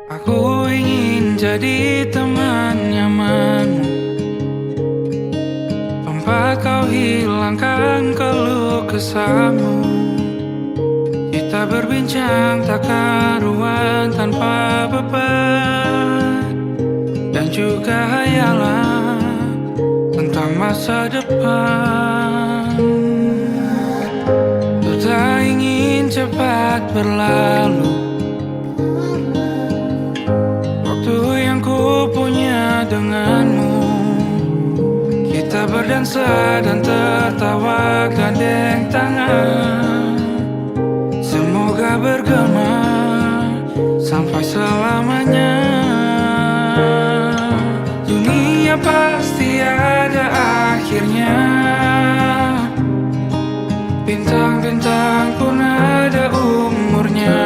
Aku ingin jadi teman nyamanmu, tempat kau hilangkan keluh kesahmu. Kita berbincang tak karuan tanpa beban, dan juga hayalan tentang masa depan. Ku tak ingin cepat berlalu waktu yang ku punya denganmu. Kita berdansa dan tertawa gandeng tangan, semoga bergema sampai selamanya. Dunia pasti ada akhirnya, bintang-bintang pun ada umurnya.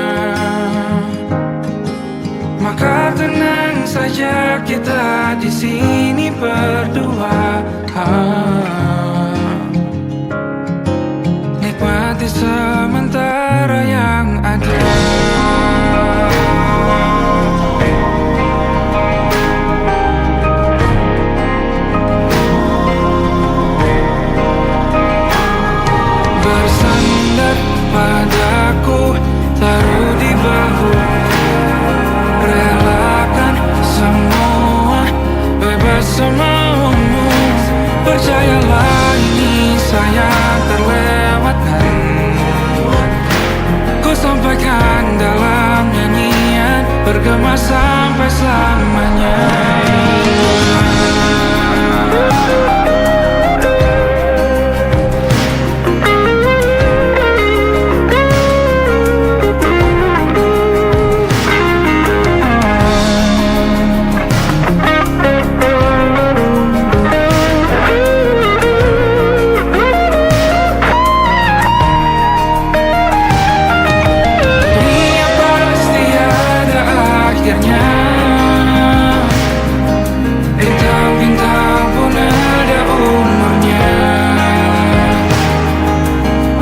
Maka tenang saja kita di sini berdua, nikmati sementara yang ada. Bersandar padaku, taruh di bahu, relakan semua, bebas semaumu. Percayalah ini sayang terlewatkan, ku sampaikan dalam nyanyian, bergema sampai selamanya. Bintang-bintang pun ada umurnya,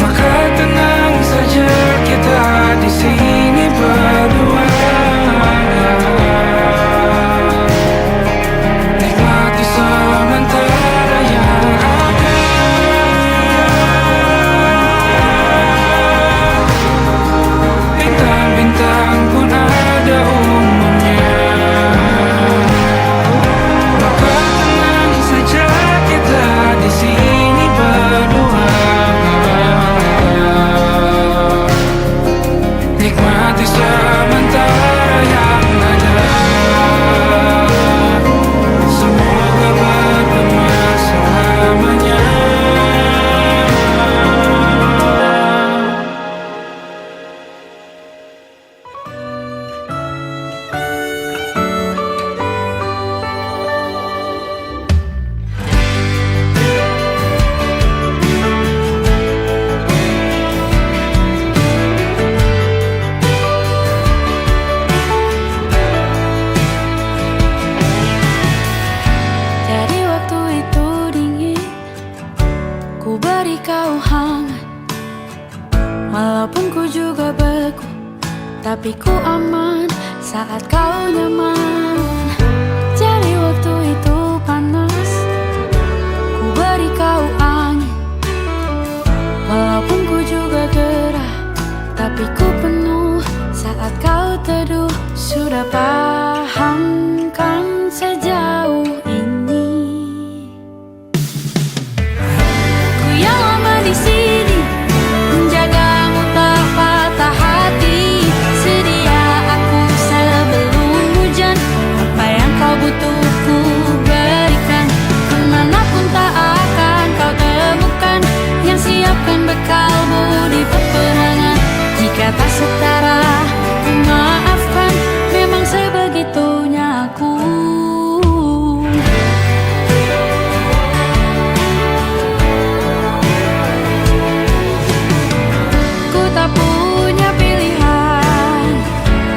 maka tenang saja kita di sini berdua, nikmati sementara yang ada. Bintang-bintang pun ada umurnya, di sini berdua, nikmati sementara yang ada. Semoga bergema selamanya. Ku beri kau hangat, walaupun ku juga beku, tapi ku aman saat kau nyaman. Jadi waktu itu panas, ku beri kau angin, walaupun ku juga gerah, tapi ku penuh saat kau teduh. Sudah paham kan sejauh ini, di sini menjagamu tak patah hati. Sedia aku sebelum hujan, apa yang kau butuh ku berikan. Kemanapun tak akan kau temukan yang siapkan bekalmu di peperangan. Jika tak setara ku maafkan, memang sebegitunya aku. Tak punya pilihan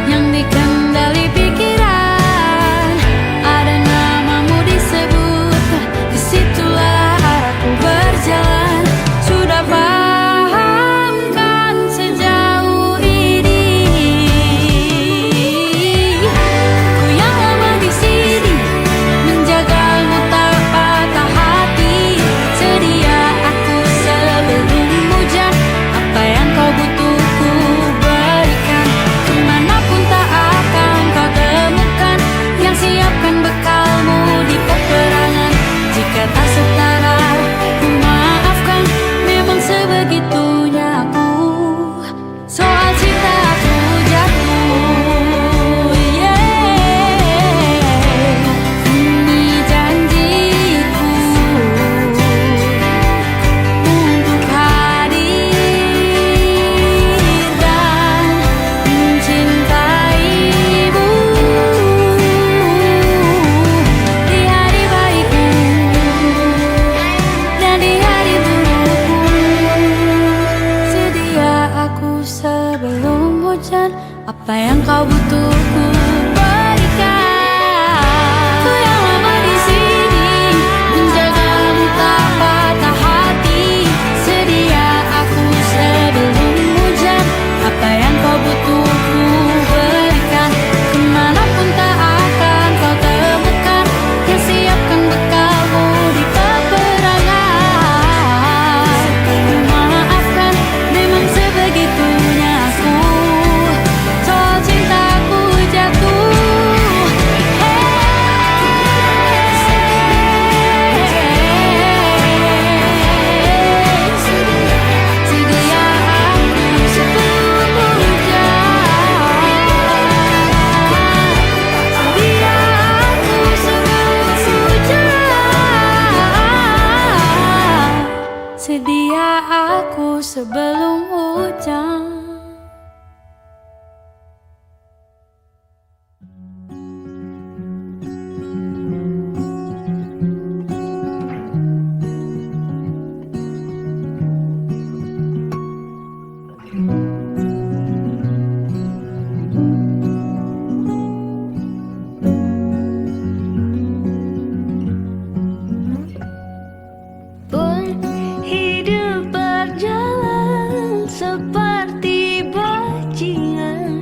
yang dikendali pikiran, ada namamu disebut, disitulah arahku berjalan. Sudah paham kan sejauh ini, hujan. Apa yang kau butuh ku berikan. Ku yang lama di sini menjagamu tak patah hati. Sedia aku sebelum hujan. Apa yang kau butuh ku berikan. Kemanapun tak akan kau temukan. Yang siapkan bekalmu di peperangan. Memaafkan memang sebegitunya aku. Soal cintaku jatuh. Sedia aku sebelum hujan. Sedia aku sebelum hujan. Sedia aku sebelum hujan. Pun hidup berjalan seperti bajingan,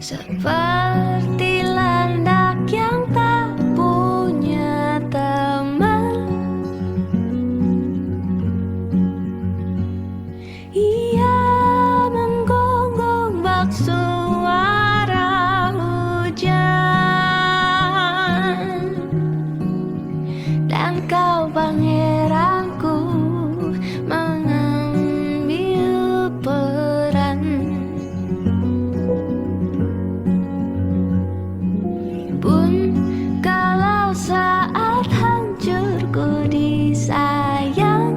seperti landak yang tak punya teman. Ia menggonggong bak suara hujan. Dan kau pangeranku mengambil peran. Pun kalau saat hancurku disayang,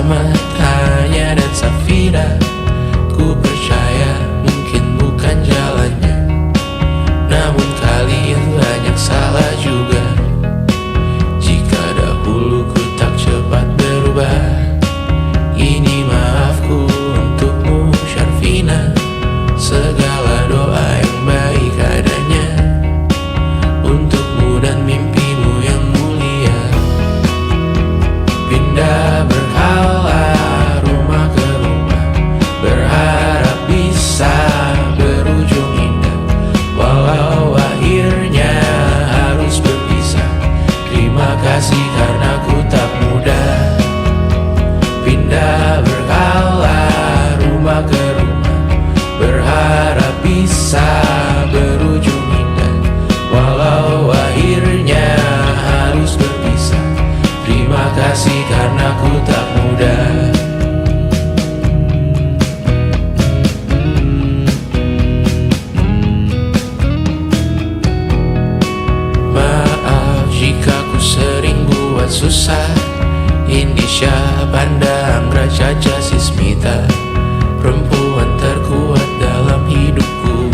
bersama Tanya dan Safira. Ku percaya mungkin bukan jalannya, namun kalian banyak salah juga. Jika dahulu ku tak cepat berubah, ini maafku untukmu Syarfina. Segala doa yang baik adanya untukmu dan mimpimu yang mulia. Pindah berhala rumah ke rumah, berharap bisa berujung indah, walau akhirnya harus berpisah. Terima kasih karena ku tak mudah. Pindah berhala rumah ke rumah, berharap bisa berujung indah, walau akhirnya harus berpisah. Terima kasih karena ku tak mudah. Maaf jika ku sering buat susah. Indisha, Banda, Anggra, Caca, Sismita, perempuan terkuat dalam hidupku.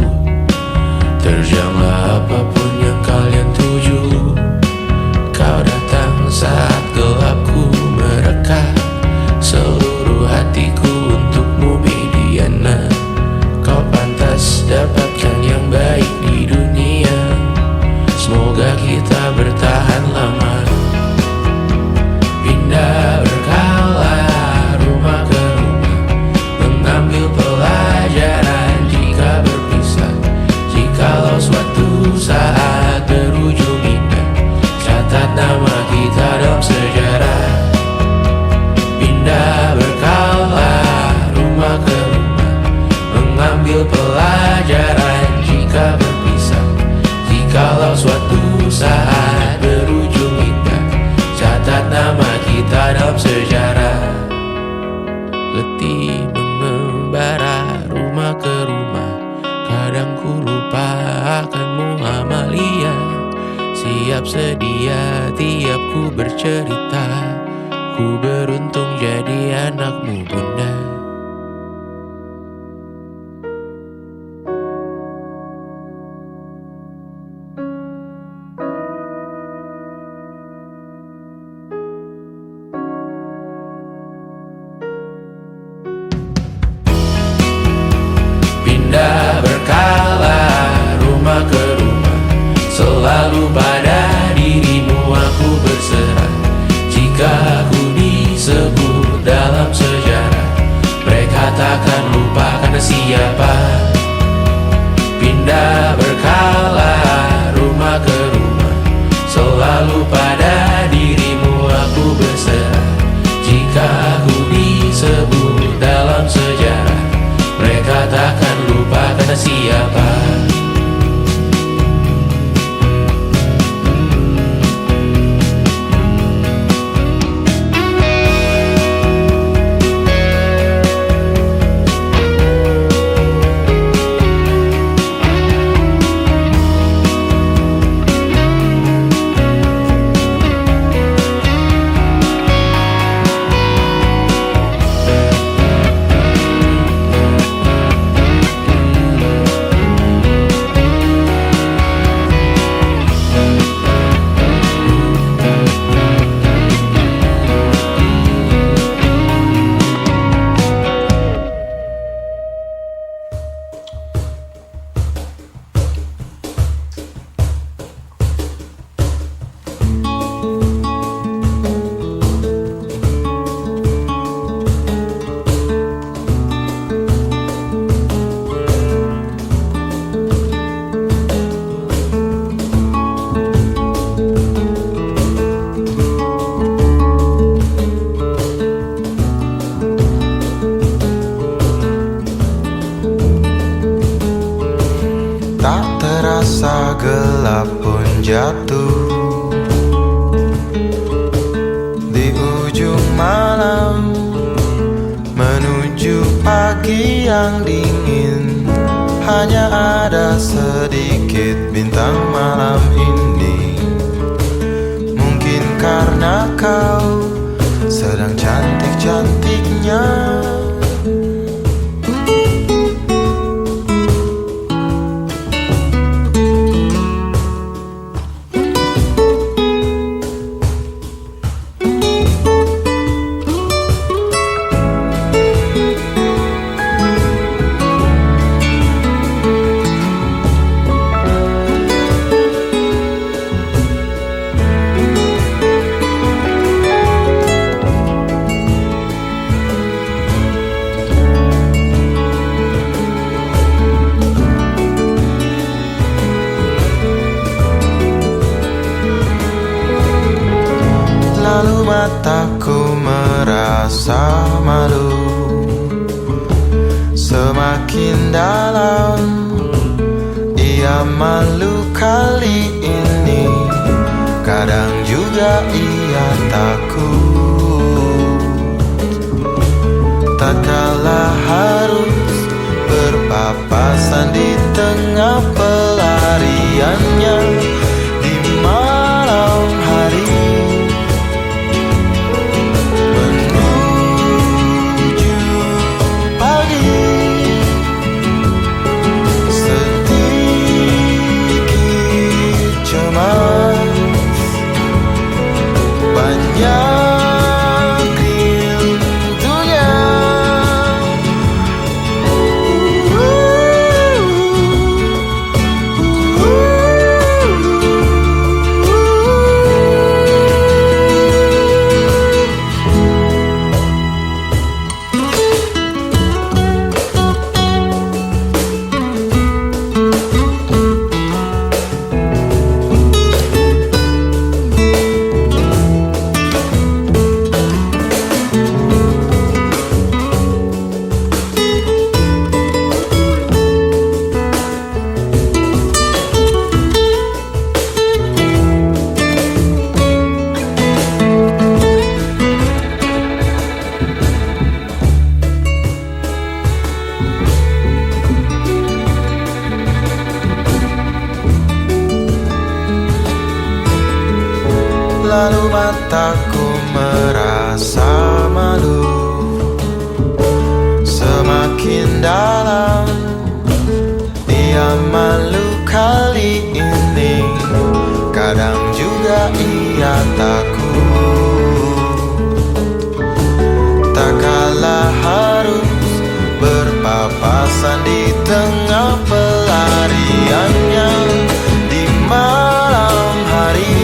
Terjanglah apapun yang kalian tuju. Kau datang saat gelapku mereka, seluruh hatiku untukmu Mediana. Kau pantas dapatkan yang baik di dunia, semoga kita bertahan lama. Pindah berkala rumah ke rumah, mengambil pelajaran jika berpisah. Jikalau suatu saat berujung indah, catat nama kita dalam sejarah. Pindah berkala rumah ke rumah, mengambil pelajaran jika berpisah. Jikalau suatu saat berujung indah, catat nama kita dalam sejarah. Letih mengembara rumah ke rumah, kadang ku lupa akanmu Amalia. Siap sedia tiap ku bercerita, ku beruntung jadi anakmu bunda. Pindah berkala rumah ke rumah, selalu pada dirimu aku berserah. Jika aku disebut dalam sejarah, mereka takkan lupa karena siapa. Pindah berkala rumah ke rumah, selalu pada dirimu aku berserah. Jika aku disebut dalam sejarah, mereka takkan lupa karena siapa. Terasa gelap pun jatuh di ujung malam, menuju pagi yang dingin. Hanya ada sedikit bintang malam ini. Mungkin karena kau sedang cantik-cantik dunia. Lalu mataku merasa malu, semakin dalam ia malu kali ini. Kadang juga ia takut, tak kalah harus berpapasan di tengah pelariannya di malam hari. Lalu mataku merasa malu, semakin dalam ia malu kali ini. Kadang juga ia takut, tak kalah harus berpapasan di tengah pelariannya di malam hari.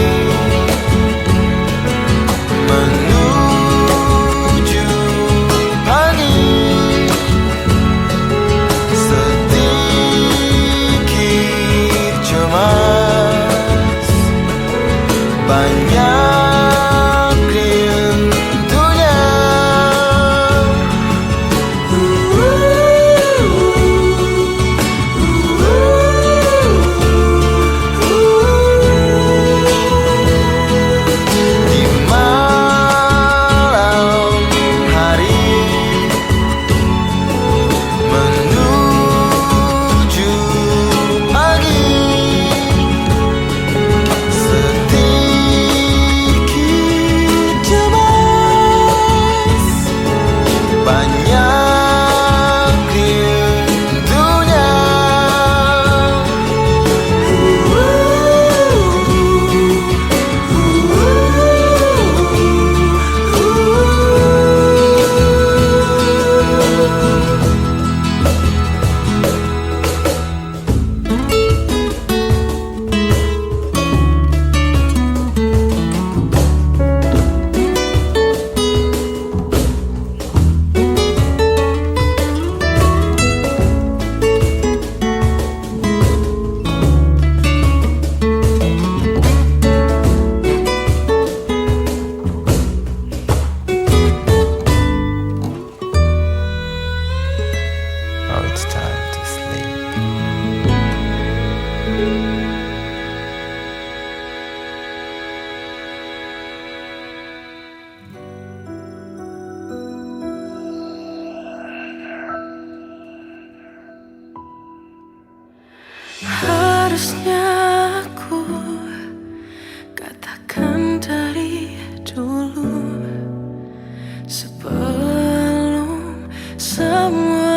Menuju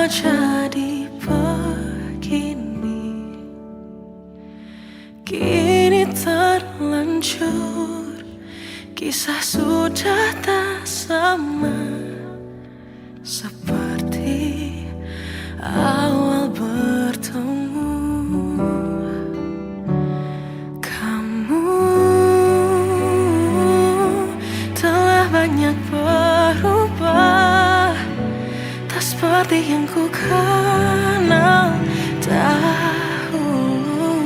Semua jadi begini, kini terlanjur, kisah sudah tak sama seperti awal bertemu. Kamu telah banyak berubah, tak seperti yang ku kenal dahulu.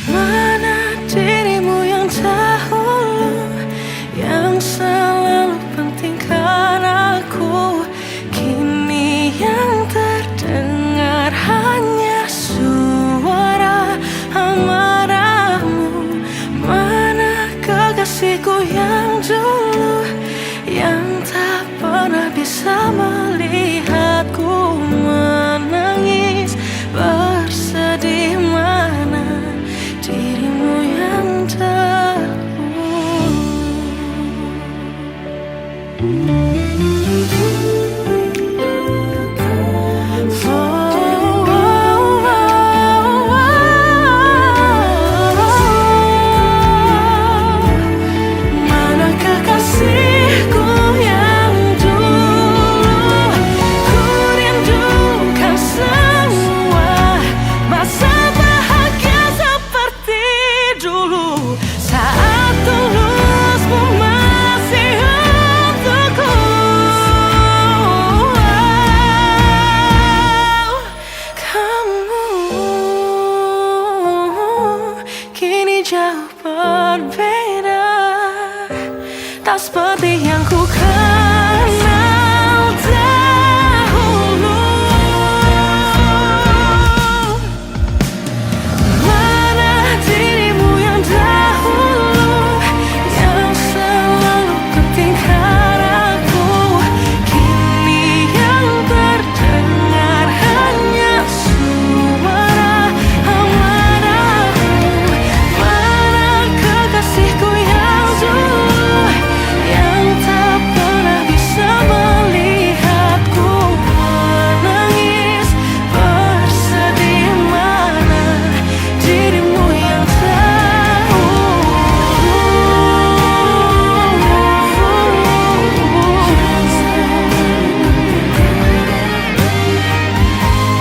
Mana dirimu yang dahulu, yang selalu pentingkan aku, kini yang terdengar hanya suara amarahmu. Mana kekasihku yang dulu, yang tak pernah bisa melihatku menangis bersedih. Mana dirimu yang dahulu. Mana kekasihku yang dulu, ku rindukan semua masa bahagia seperti dulu, saat tulusmu masih untukku. Kamu kini jauh berbeda, tak seperti yang ku kenal dahulu. Mana dirimu yang dahulu, yang selalu pentingkan aku, kini yang terdengar hanya suara amarahmu. Mana kekasihku yang dulu, yang tak pernah bisa melihatku menangis bersedih. Mana dirimu yang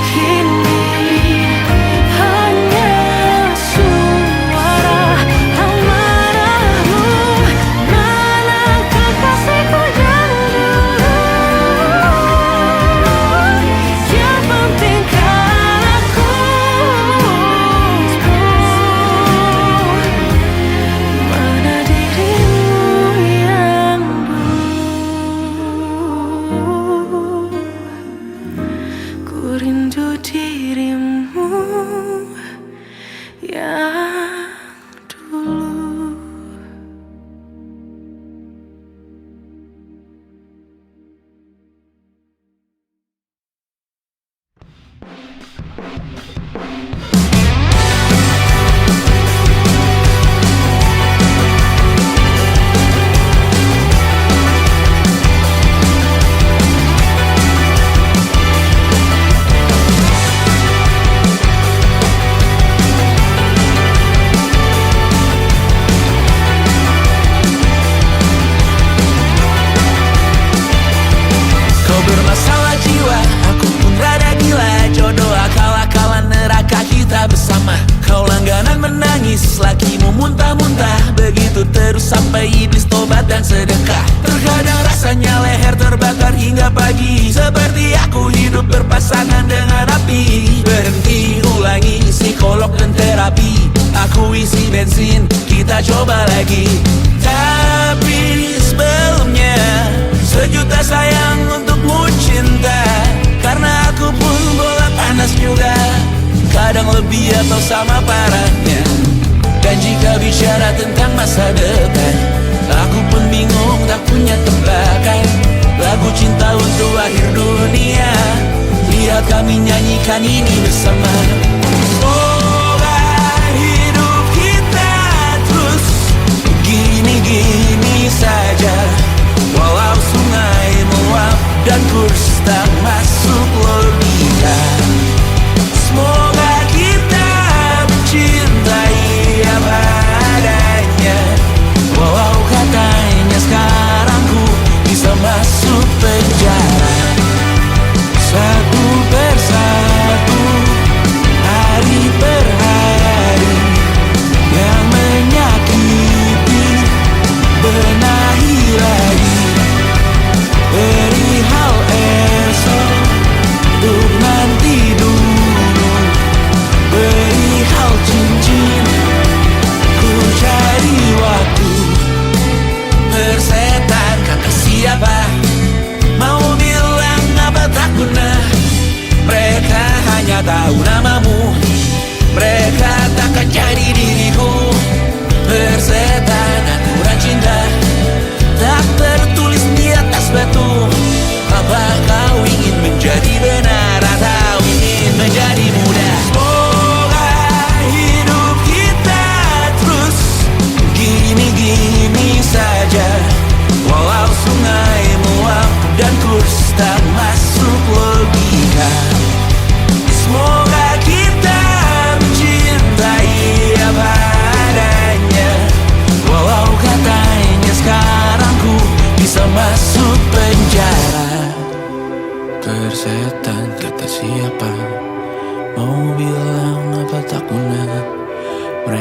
kini hanya suara amarahmu. Mana kekasihku yang dulu, yang pentingkan aku. Mana dirimu yang dulu, ku rindu dirimu yang dulu. Kau bermasalah jiwa, aku pun rada gila. Jodoh akal-akalan neraka kita bersama. Kau langganan menangis, lakimu muntah-muntah. Begitu terus sampai iblis tobat dan sedekah. Terkadang rasanya leher terbakar hingga pagi, seperti aku hidup berpasangan dengan api. Berhenti, ulangi psikolog dan terapi. Aku isi bensin, kita coba lagi. Tapi sebelumnya, sejuta sayang untukmu cinta. Karena aku pun bola panas juga, kadang lebih atau sama parahnya. Dan jika bicara tentang masa depan, aku pun bingung tak punya tebakan. Lagu cinta untuk akhir dunia, lihat kami nyanyikan ini bersama. Semoga hidup kita terus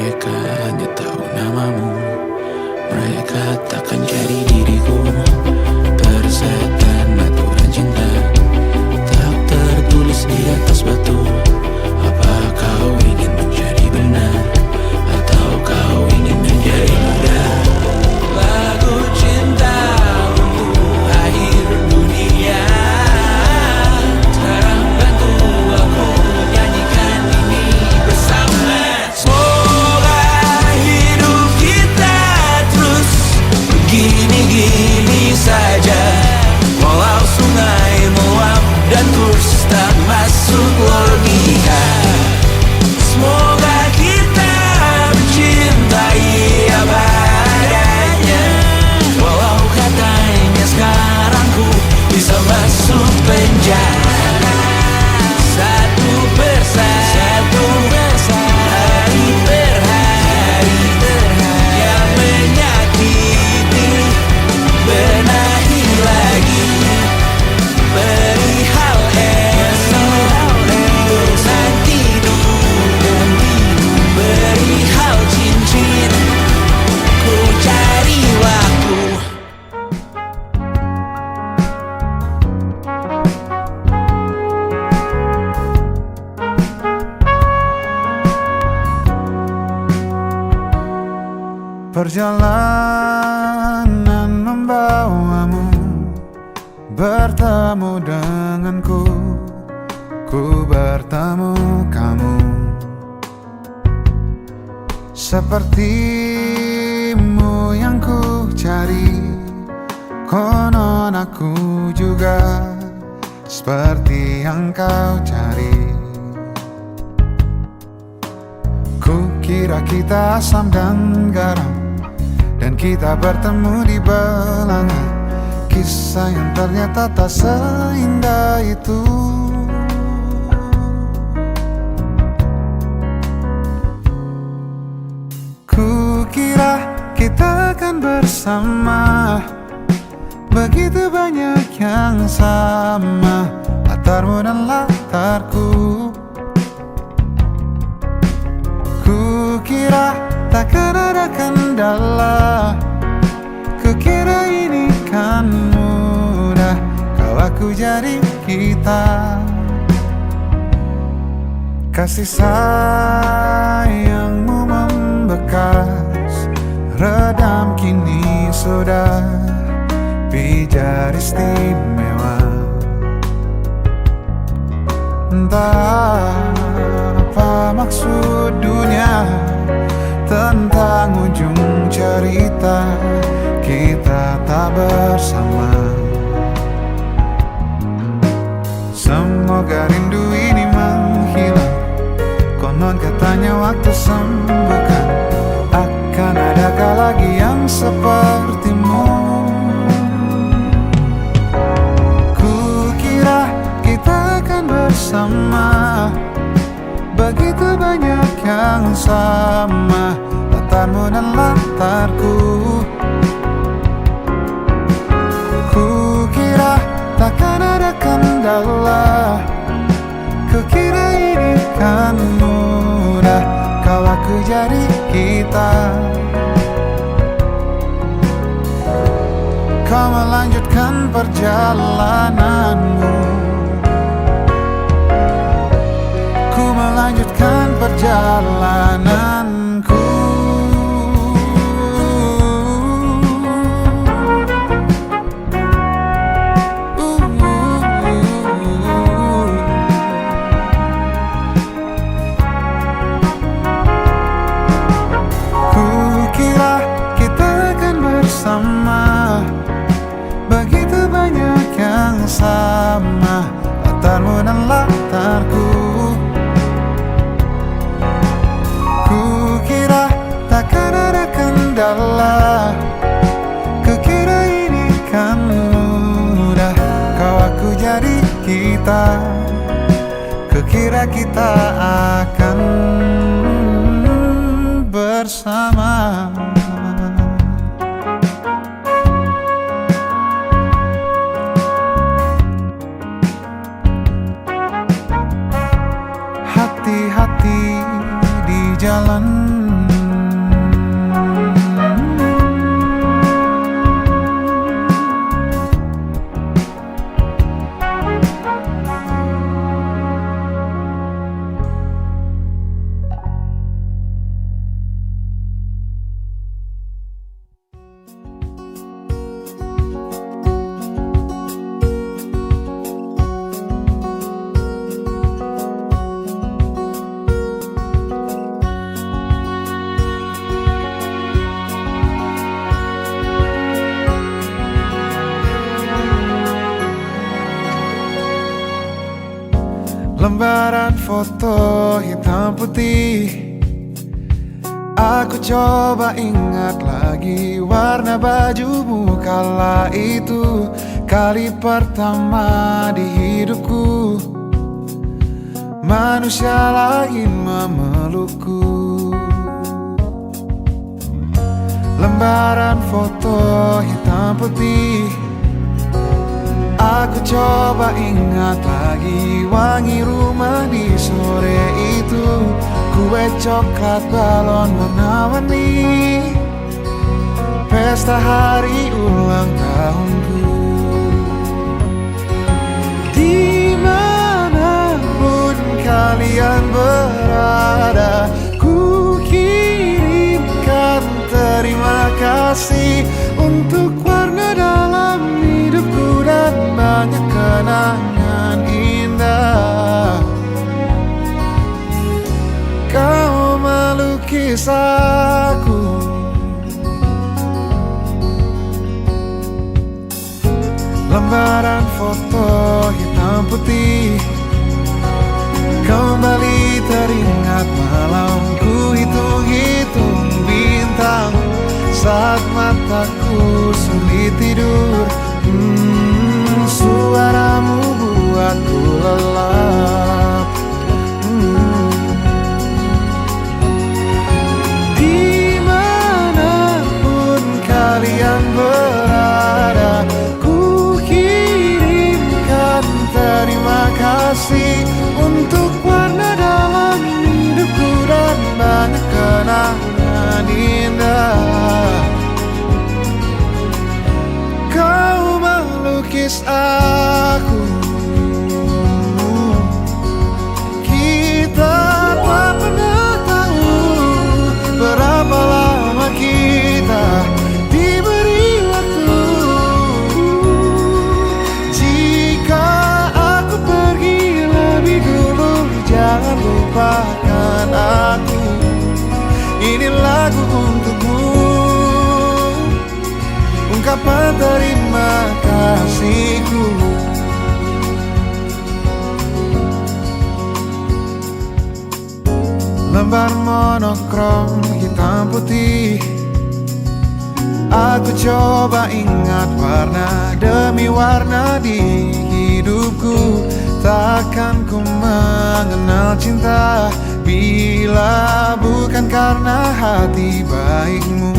Mereka hanya tahu namamu. Mereka takkan jadi diriku. Persetan aturan cinta tak tertulis di atas batu. Apa kau ingin menjadi benar, atau kau ingin menjadi muda? Lagu cinta untuk akhir dunia. Sekarang bantu aku nyanyikan ini bersama. Semoga hidup kita terus begini-gini saja, walau sungai meluap dan kurs tak masuk logika. Semoga kita mencintai apa adanya, walau katanya sekarang ku bisa masuk penjara. Satu persatu, hari per hari, yang menyakiti benahi lagi. Perihal esok untuk nanti dulu, perihal cincin ku cari waktu. Perjalanan membawamu bertemu denganku, ku bertemu kamu. Sepertimu yang ku cari, konon aku juga seperti yang kau cari. Ku kira kita asam dan garam, dan kita bertemu di belanga. Kisah yang ternyata tak seindah itu. Ku kira kita akan bersama, begitu banyak yang sama, latarmu dan latarku. Ku kira takkan ada kendala, kukira ini kan mudah, kau aku jadi kita. Kasih sayangmu membekas, redam kini sudah pijar istimewa. Entah apa maksud dunia tentang ujung cerita kita tak bersama. Semoga rindu ini menghilang, konon katanya waktu sembuhkan. Akan adakah lagi yang sepertimu? Kukira kita akan bersama, begitu banyak yang sama, latarmu dan latarku. Kukira takkan ada kendala, kukira ini kan mudah, kau aku jadi kita. Kau melanjutkan perjalananmu, ku melanjutkan perjalananku. Kukira kita akan bersama, begitu banyak yang sama, latarmu dan latarku. Kukira takkan ada kendala, kukira ini kan mudah, kau aku jadi kita. Kukira kita akan bersama. Hati-hati di jalan, Lembaran foto hitam putih. Aku coba ingat lagi warna bajumu kala itu, kali pertama di hidupku manusia lain memelukku. Lembaran foto hitam putih. Aku coba ingat lagi wangi rumah di sore itu, kue coklat balon warna-warni, pesta hari ulang tahunku. Dimanapun kalian berada, ku kirimkan terima kasih untuk warna dalam hidupku dan banyak kenangan indah. Kau melukis aku, lembaran foto hitam putih. Kembali teringat malamku hitung-hitung bintang saat mataku sulit tidur. Suaramu buatku lelap. Dimanapun kalian berada, ku kirimkan terima kasih untuk warna dalam hidupku dan banyak kenangan indah. Kau melukis aku, kita tak pernah tahu berapa lama kita diberi waktu. Jika aku pergi lebih dulu, jangan lupakan aku. Ini lagu untukmu, ungkapan terima kasihku. Lembar monokrom hitam putih. Aku coba ingat warna demi warna di hidupku. Takkan ku mengenal cinta bila bukan karena hati baikmu.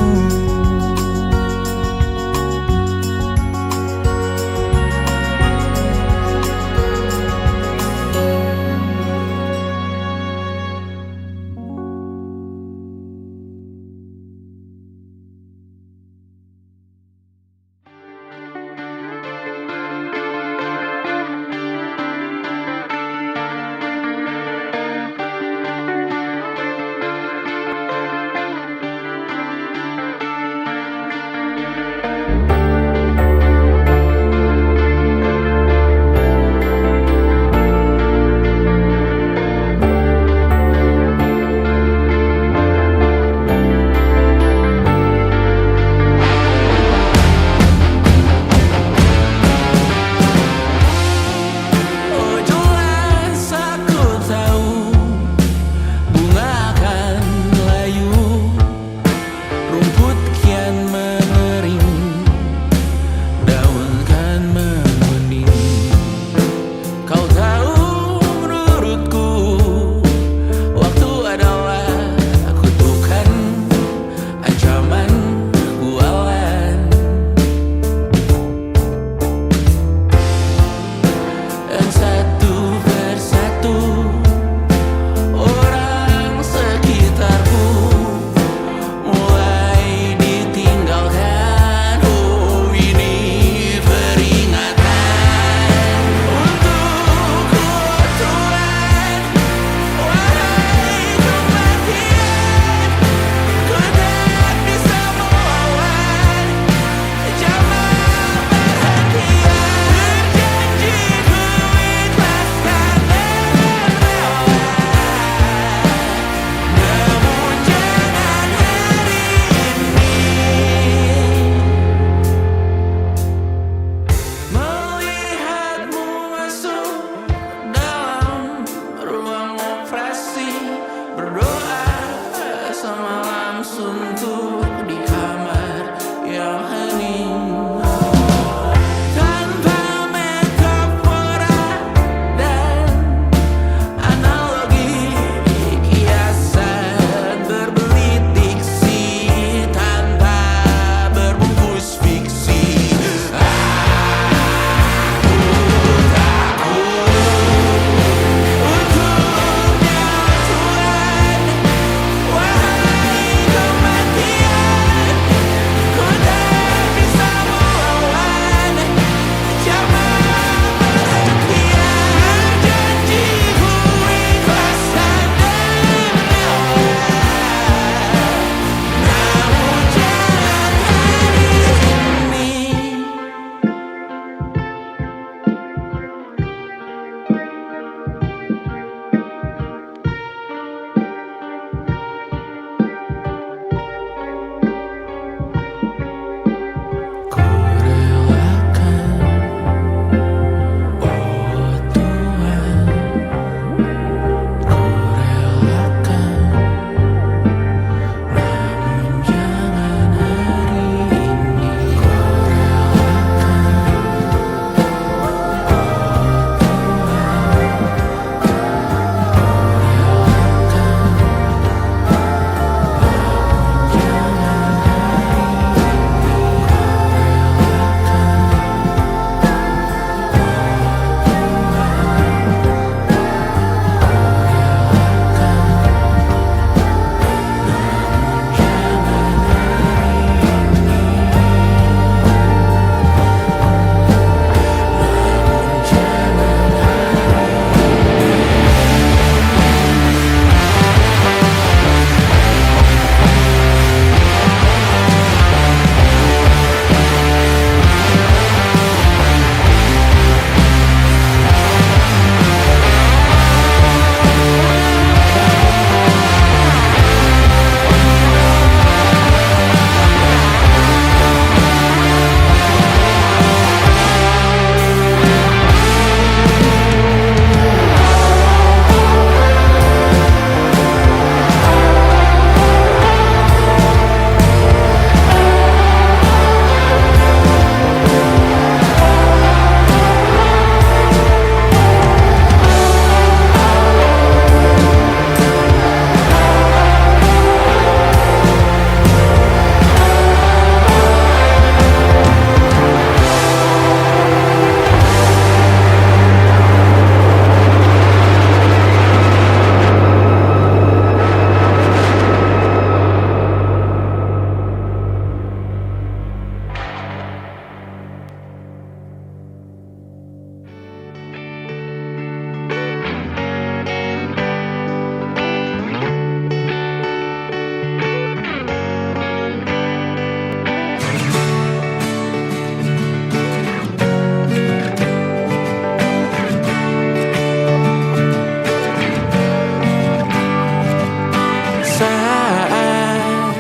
Saat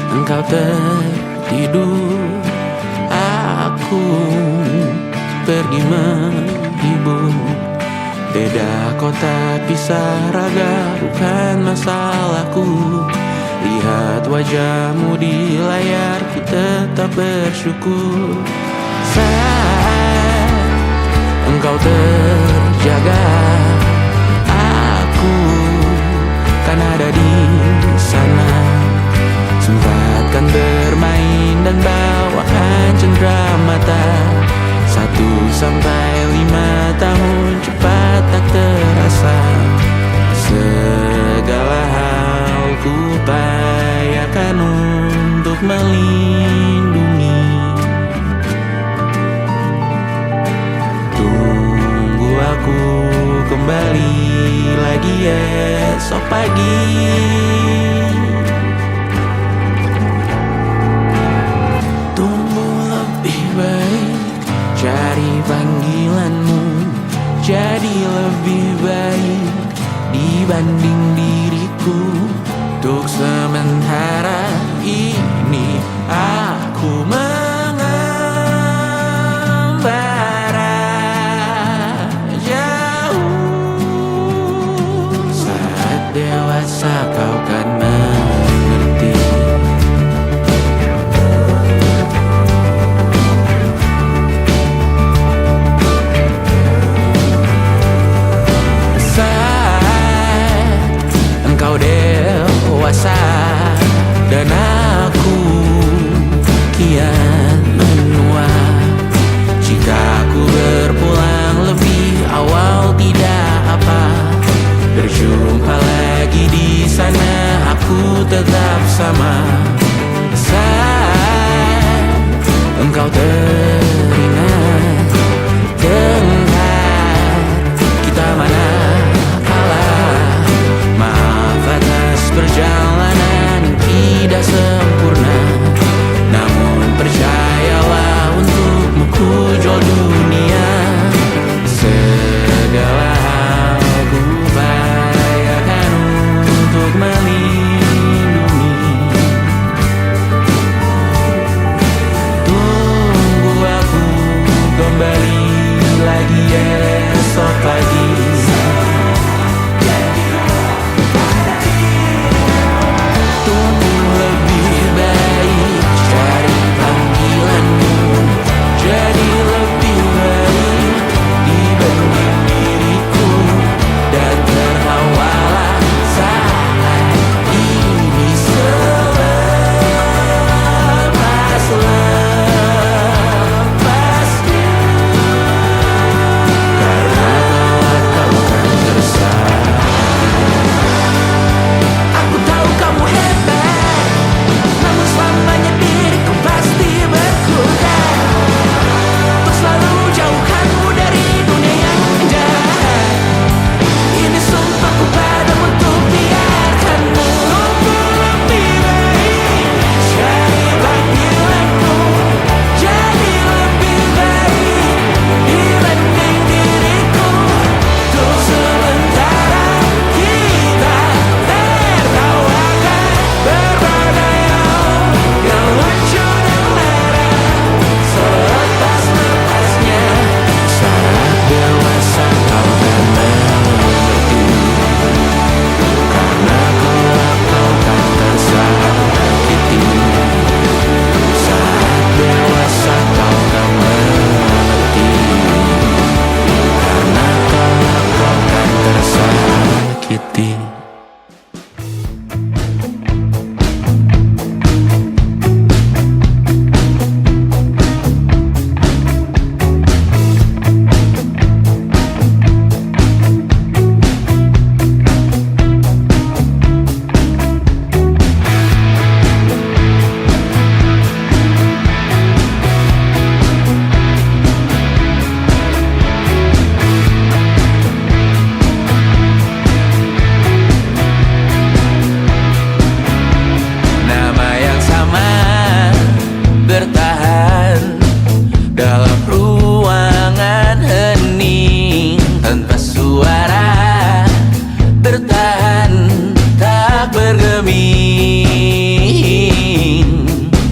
engkau tertidur, aku pergi menghibur. Beda kota, pisah raga, bukan masalahku. Lihat wajahmu di layar, ku tetap bersyukur. Saat engkau terjaga, aku kan ada di sana. Sempatkan bermain dan bawakan cendera mata. 1-5 tahun cepat tak terasa. Segala hal ku upayakan untuk melindungi. Tunggu aku kembali lagi esok pagi. Tumbuh lebih baik, cari panggilanmu, jadi lebih baik dibanding diriku. Untuk sementara ini aku mengembara jauh. Saat dewasa kau kan mengerti. Engkau dewasa dan aku kian menua. Jika aku berpulang lebih awal tidak apa. Berjumpa lagi di sana, aku tetap sama. Saat engkau teringat tengah kita mana perjalanan tidak sempurna, namun percayalah untukmu ku jual dunia. Segala hal ku upayakan untuk melindungi. Tunggu aku kembali lagi esok pagi.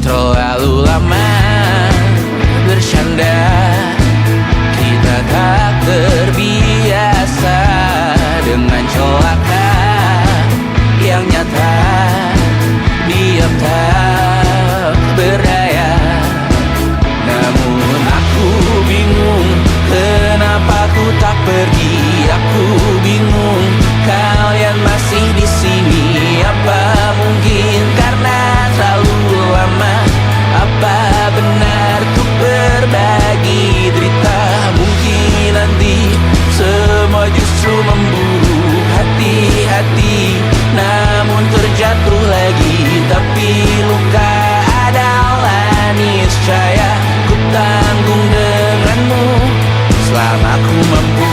Terlalu lama bercanda, kita tak terbiasa dengan celaka yang nyata. Diam tak berdaya, namun aku bingung kenapa ku tak pergi. Aku bingung kalian masih di sini. Apa mungkin karena terlalu lama? Apa benar ku berbagi derita? Mungkin nanti semua justru memburu hati-hati, namun terjatuh lagi. Tapi luka adalah niscaya ku tanggung denganmu selama ku mampu.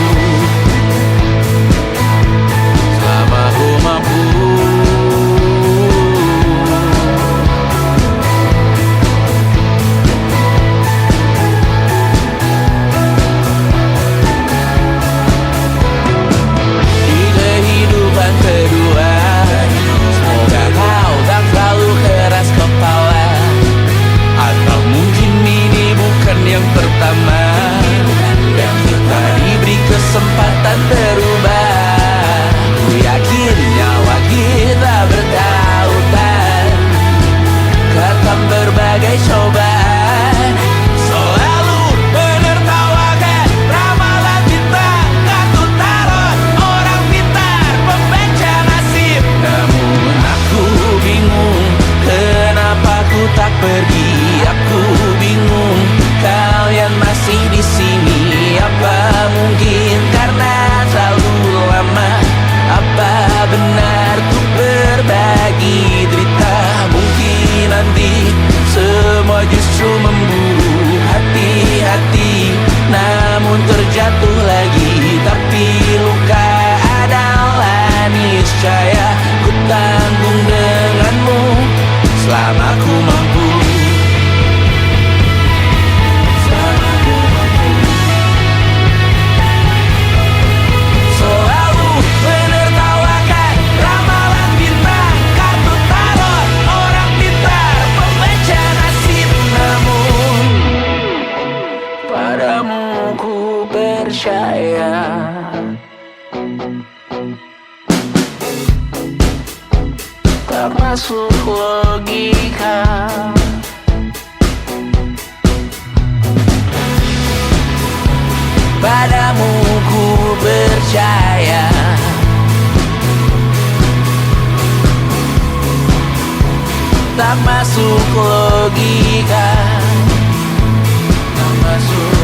Selama ku mampu. Di kehidupan kedua, semoga kau tak terlalu keras kepala. Atau mungkin ini bukan yang pertama, dan kita diberi kesempatan berubah. Ku yakin nyawa kita bertautan, kata berbagai cobaan. Selalu menertawakan ramalan kita, kartu tarot orang pintar, pembaca nasib. Namun aku bingung kenapa ku tak pergi. Aku bingung kalian masih di sini. Apa mungkin karena terlalu lama? Apa benar ku berbagi derita? Mungkin nanti semua justru memburu hati-hati, namun terjatuh lagi. Tapi luka adalah niscaya ku tanggung denganmu selama ku mampu. Selalu menertawakan ramalan bintang, kartu tarot orang pintar, pembaca nasib. Namun padamu ku percaya, tak masuk logika. Padamu ku percaya, tak masuk logika. Tak masuk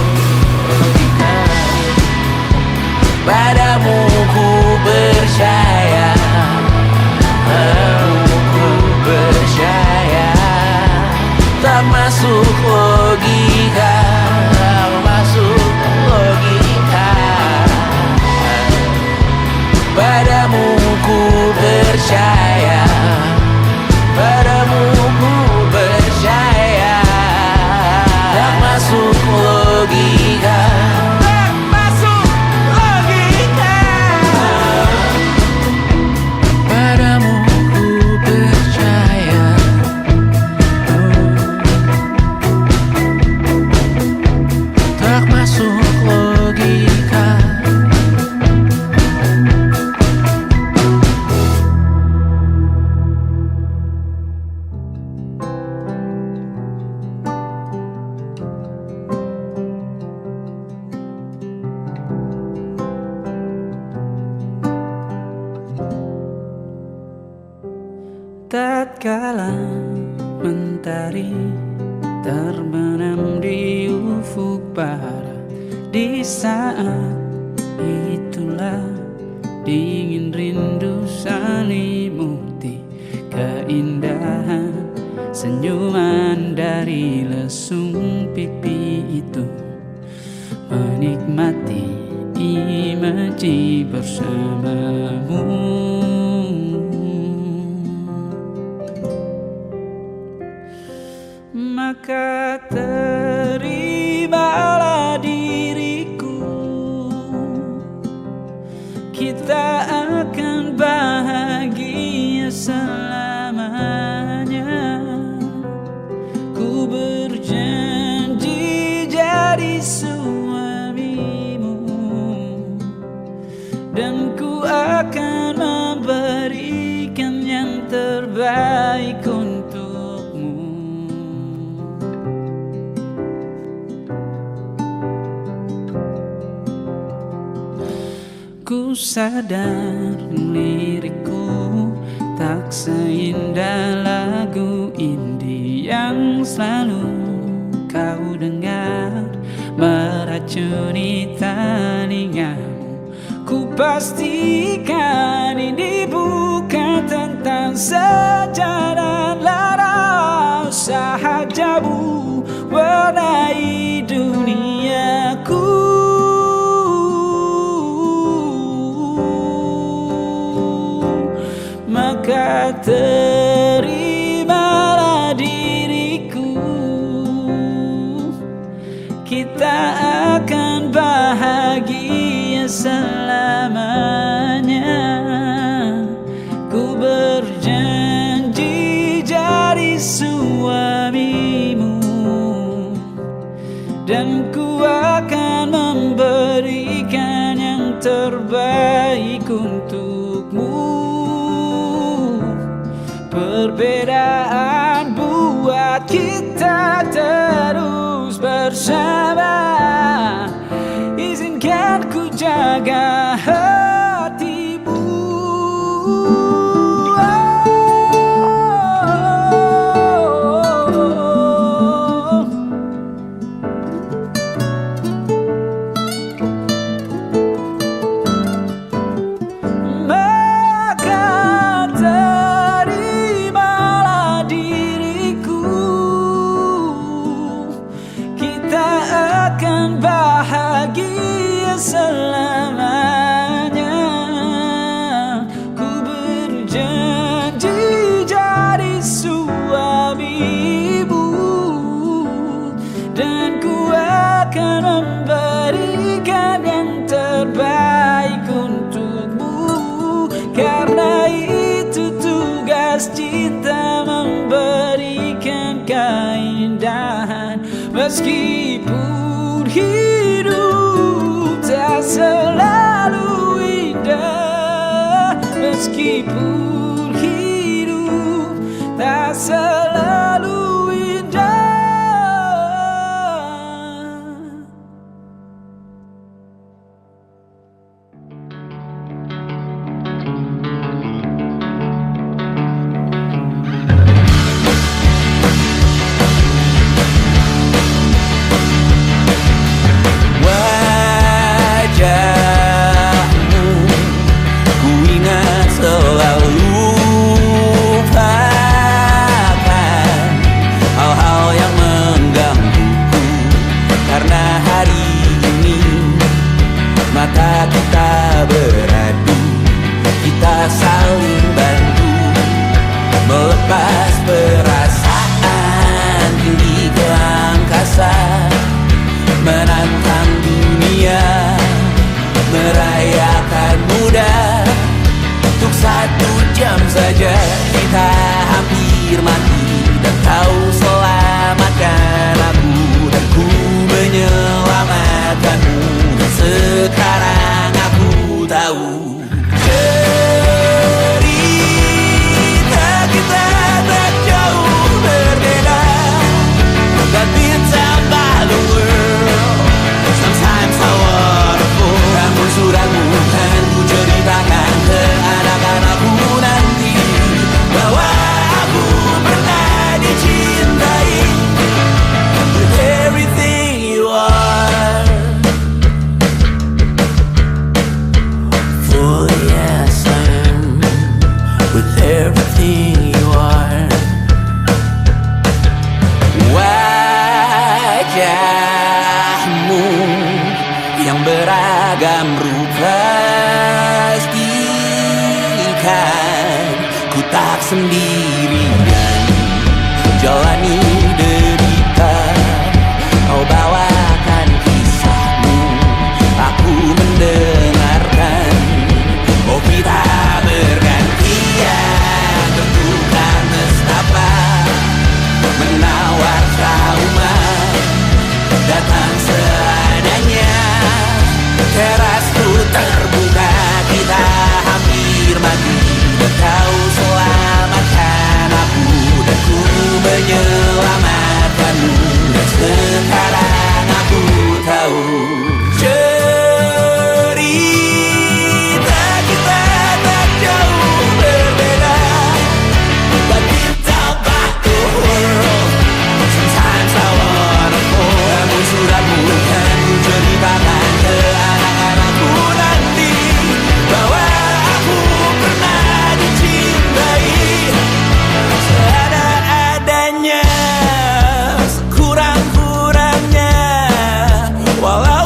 logika. Padamu ku percaya, padamu ku percaya, tak masuk logika. Tak masuk logika. Padamu ku percaya, padamu ku percaya, tak masuk logika. Tak masuk logika. Padamu ku percaya, tak masuk logika. Tatkala mentari terbenam di ufuk barat, di saat itulah dingin rindu selimuti keindahan senyuman dari lesung pipi itu. Menikmati imaji bersamamu. Maka terimalah diriku, kita akan bahagia selama terbaik untukmu. Ku sadar lirikku tak seindah lagu indie yang selalu kau dengar meracuni telingamu. Ku pastikan ini bukan tentang sejarah lara, sahajamu warnai duniaku. Maka terimalah diriku, kita akan bahagia selamanya. Ku berjanji jadi suamimu, dan ku akan memberikan yang terbaik untukmu. Perbedaan buat kita terus bersama. Izinkan ku jaga hatimu. Bahagia selamanya. Ku berjanji jadi suamimu, dan ku akan memberikan yang terbaik untukmu. Karena itu tugas cinta, memberikan keindahan. Meskipun hidup tak selalu indah, meskipun hidup tak selalu indah. Mata kita beradu, kita saling bantu, melepas perasaan tinggi ke angkasa, menantang dunia, merayakan muda. Untuk 1 jam saja kita hampir mati, dan kau selamatkan aku, dan ku menyelamatkanmu. Sekarang aku tahu cerita kita tak jauh berbeda, but bintang the world. Sometimes I wonderful. Namun suratmu kan ku ceritakan ke anak-anakku nanti, bahwa aku pernah dicintai with everything you are. Everything you are. Wajahmu yang beragam rupa, pastikan ku tak sendirian jalani derita. Kau bawakan kisahmu, aku mendengarkan. Oh, kita bergantian, tentukan nestapa, menawar trauma, datang seadanya. Terasku terbuka, kita hampir mati, dan kau selamatkan aku. melupakanmu. Dan sekarang aku tahu cerita kita tak jauh berbeda. But you talk about the world, sometimes I wanna fall. Namun suratmu kan ku ceritakan ke anak-anakku nanti bahwa aku pernah dicintai seada-adanya, sekurang-kurangnya. Walau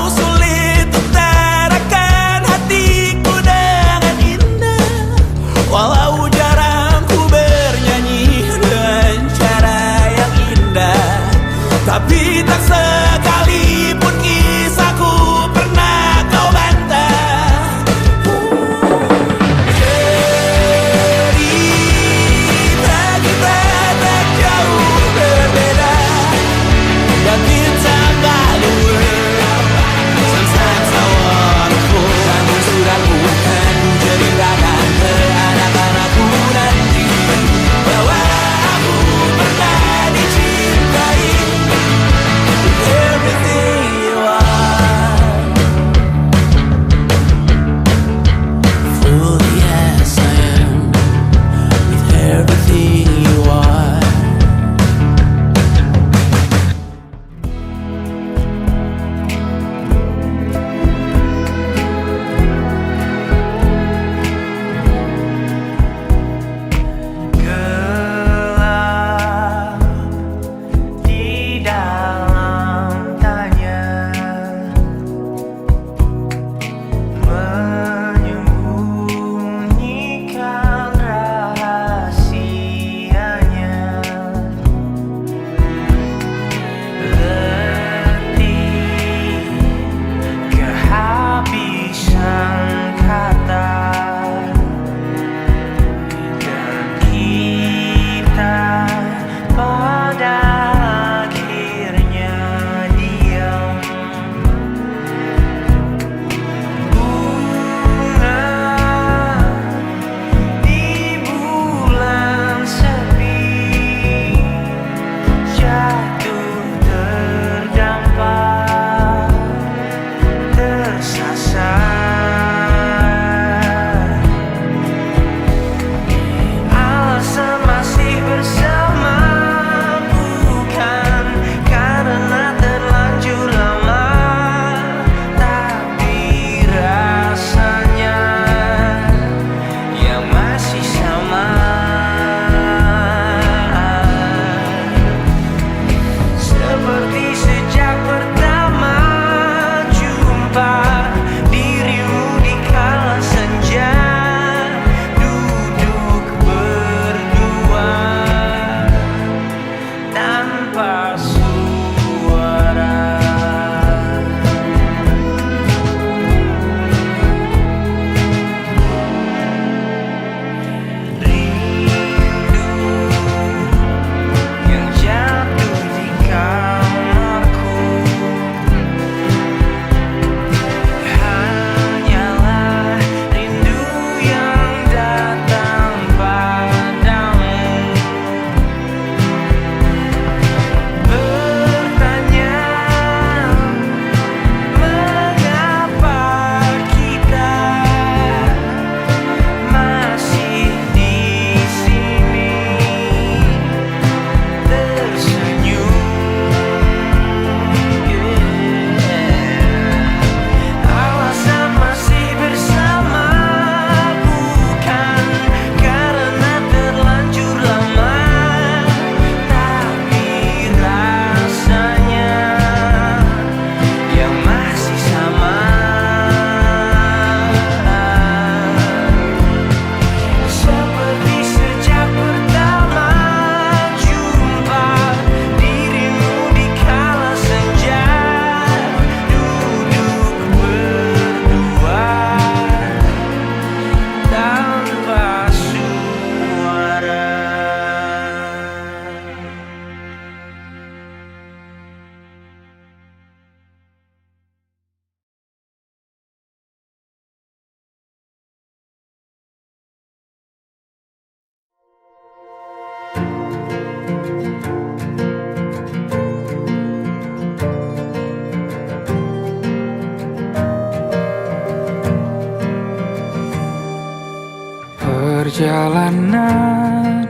Perjalanan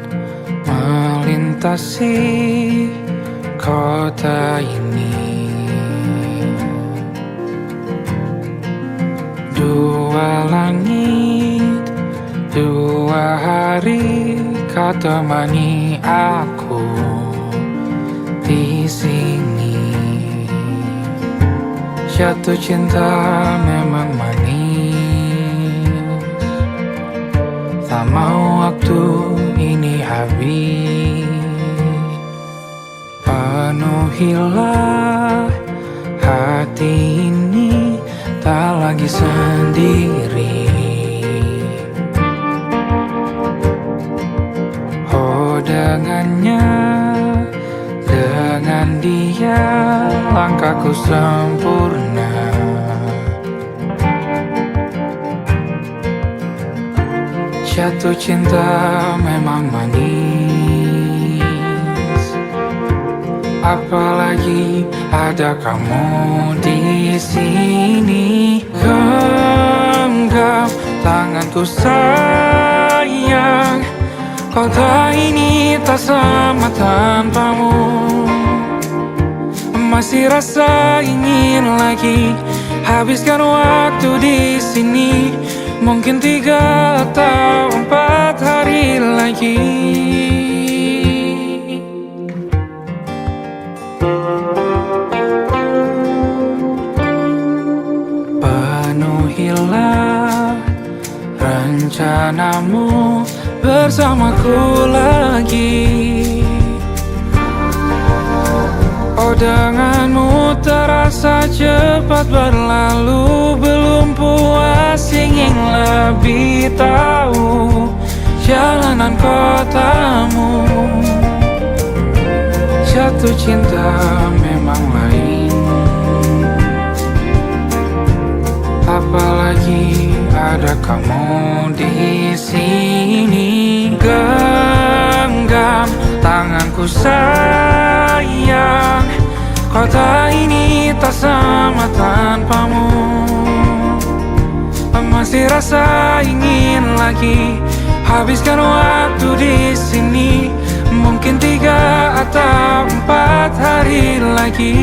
melintasi kota ini, dua langit, dua hari kau temani aku di sini. Jatuh cinta memang manis, tak mau waktu ini habis. Penuhilah hati ini, tak lagi sendiri. Oh dengannya, dengan dia langkahku sempurna. Jatuh cinta memang manis, apalagi ada kamu di sini. Genggam tanganku sayang, kota ini tak sama tanpamu. Masih rasa ingin lagi habiskan waktu di sini. Mungkin 3 atau 4 hari lagi. Penuhilah rencanamu bersamaku lagi. Oh denganmu terasa cepat berlalu, belum puas ingin lebih tahu jalanan kotamu. Jatuh cinta memang lain, apalagi ada kamu di sini. Genggam tanganku sayang, kota ini tak sama tanpamu. Masih rasa ingin lagi habiskan waktu di sini. Mungkin 3 atau 4 hari lagi.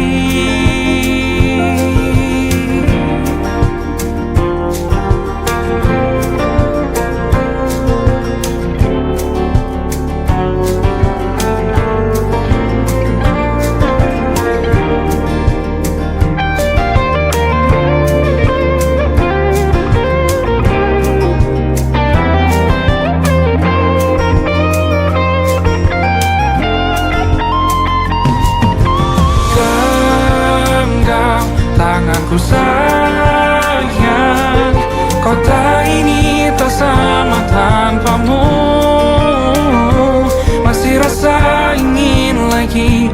Tanganku sayang, kota ini tak sama tanpamu. Masih rasa ingin lagi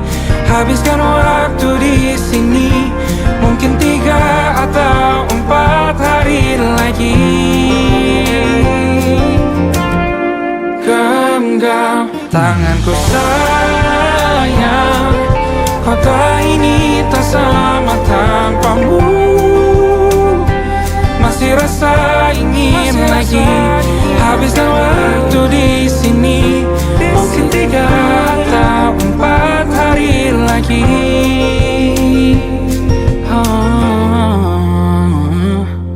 habiskan waktu di sini. Mungkin 3 atau 4 hari lagi. Genggam tanganku sayang, kota ini tak sama tanpamu. Masih rasa ingin lagi habiskan waktu di sini. Mungkin 3 atau 4 hari lagi.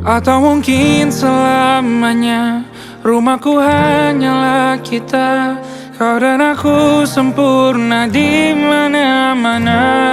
Atau mungkin selamanya. Rumahku hanyalah kita, kau dan aku sempurna di mana-mana.